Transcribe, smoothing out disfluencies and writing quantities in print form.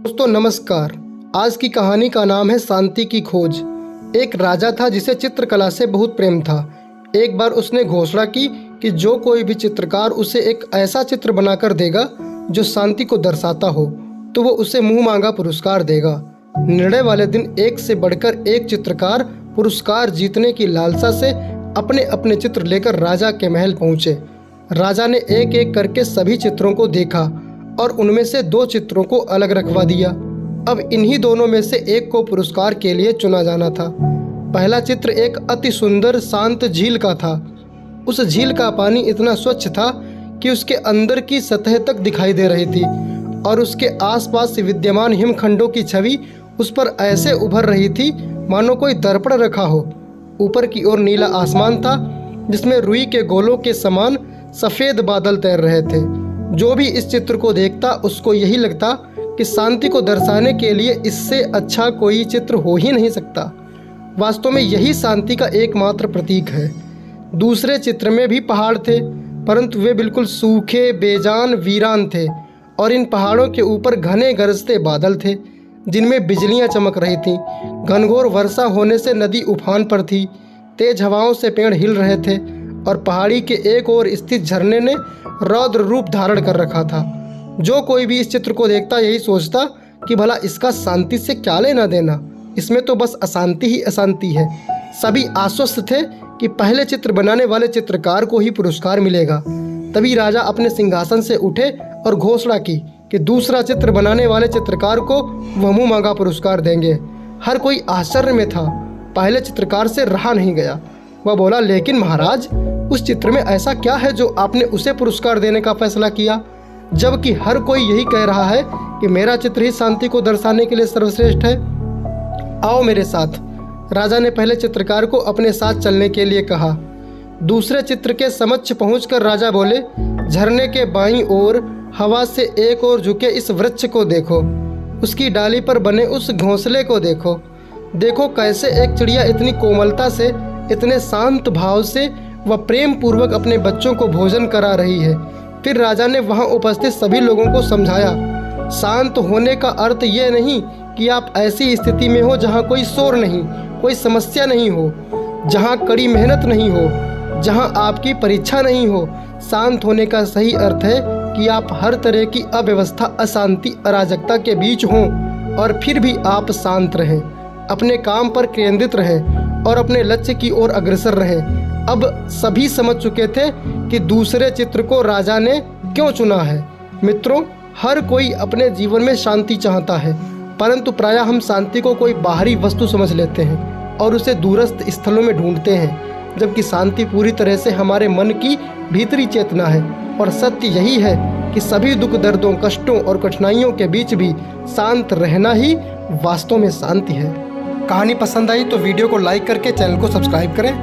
दोस्तों नमस्कार। आज की कहानी का नाम है शांति की खोज। एक राजा था जिसे चित्रकला से बहुत प्रेम था। एक बार उसने घोषणा की कि जो कोई भी चित्रकार उसे एक ऐसा चित्र बनाकर देगा जो शांति को दर्शाता हो तो वो उसे मुंह मांगा पुरस्कार देगा। निर्णय वाले दिन एक से बढ़कर एक चित्रकार पुरस्कार जीतने की लालसा से अपने अपने चित्र लेकर राजा के महल पहुंचे। राजा ने एक एक करके सभी चित्रों को देखा और उनमें से दो चित्रों को अलग रखवा दिया। अब इन्हीं दोनों में से एक को पुरस्कार के लिए चुना जाना था। पहला चित्र एक अति सुंदर शांत झील का था। उस झील का पानी इतना स्वच्छ था कि उसके अंदर की सतह तक दिखाई दे रही थी और उसके आसपास विद्यमान हिमखंडों की छवि उस पर ऐसे उभर रही थी मानो कोई दर्पण रखा हो। ऊपर की ओर नीला आसमान था जिसमें रुई के गोलों के समान सफ़ेद बादल तैर रहे थे। जो भी इस चित्र को देखता उसको यही लगता कि शांति को दर्शाने के लिए इससे अच्छा कोई चित्र हो ही नहीं सकता। वास्तव में यही शांति का एकमात्र प्रतीक है। दूसरे चित्र में भी पहाड़ थे, परंतु वे बिल्कुल सूखे, बेजान, वीरान थे और इन पहाड़ों के ऊपर घने गरजते बादल थे जिनमें बिजलियां चमक रही थीं। घनघोर वर्षा होने से नदी उफान पर थी। तेज हवाओं से पेड़ हिल रहे थे और पहाड़ी के एक ओर स्थित झरने ने रौद्र रूप धारण कर रखा था। जो कोई भी इस चित्र को देखता यही सोचता कि भला इसका शांति से क्या लेना देना, इसमें तो बस अशांति ही अशांति है। सभी आश्वस्त थे कि पहले चित्र बनाने वाले चित्रकार को ही पुरस्कार मिलेगा। तभी राजा अपने सिंहासन से उठे और घोषणा की कि दूसरा चित्र बनाने वाले चित्रकार को वह मुँह मांगा पुरस्कार देंगे। हर कोई आश्चर्य में था। पहले चित्रकार से रहा नहीं गया। वह बोला, लेकिन महाराज, उस चित्र में ऐसा क्या है जो आपने उसे पुरस्कार देने का फैसला किया, जबकि हर कोई यही कह रहा है कि मेरा चित्र ही शांति को दर्शाने के लिए सर्वश्रेष्ठ है। आओ मेरे साथ। राजा ने पहले चित्रकार को अपने साथ चलने के लिए कहा। दूसरे चित्र के समक्ष पहुंचकर राजा बोले, झरने के बाईं ओर हवा से एक ओर झुके इस वृक्ष को देखो, उसकी डाली पर बने उस घोंसले को देखो। देखो कैसे एक चिड़िया इतनी कोमलता से, इतने शांत भाव से वह प्रेम पूर्वक अपने बच्चों को भोजन करा रही है। फिर राजा ने वहां उपस्थित सभी लोगों को समझाया, शांत होने का अर्थ ये नहीं कि आप ऐसी स्थिति में हो जहां कोई शोर नहीं, कोई समस्या नहीं हो, जहां कड़ी मेहनत नहीं हो, जहां आपकी परीक्षा नहीं हो। शांत होने का सही अर्थ है कि आप हर तरह की अव्यवस्था, अशांति, अराजकता के बीच हों और फिर भी आप शांत रहें, अपने काम पर केंद्रित रहें और अपने लक्ष्य की ओर अग्रसर रहें। अब सभी समझ चुके थे कि दूसरे चित्र को राजा ने क्यों चुना है। मित्रों, हर कोई अपने जीवन में शांति चाहता है, परंतु प्रायः हम शांति को कोई बाहरी वस्तु समझ लेते हैं और उसे दूरस्थ स्थलों में ढूंढते हैं, जबकि शांति पूरी तरह से हमारे मन की भीतरी चेतना है। और सत्य यही है कि सभी दुख, दर्दों, कष्टों और कठिनाइयों के बीच भी शांत रहना ही वास्तव में शांति है। कहानी पसंद आई तो वीडियो को लाइक करके चैनल को सब्सक्राइब करें।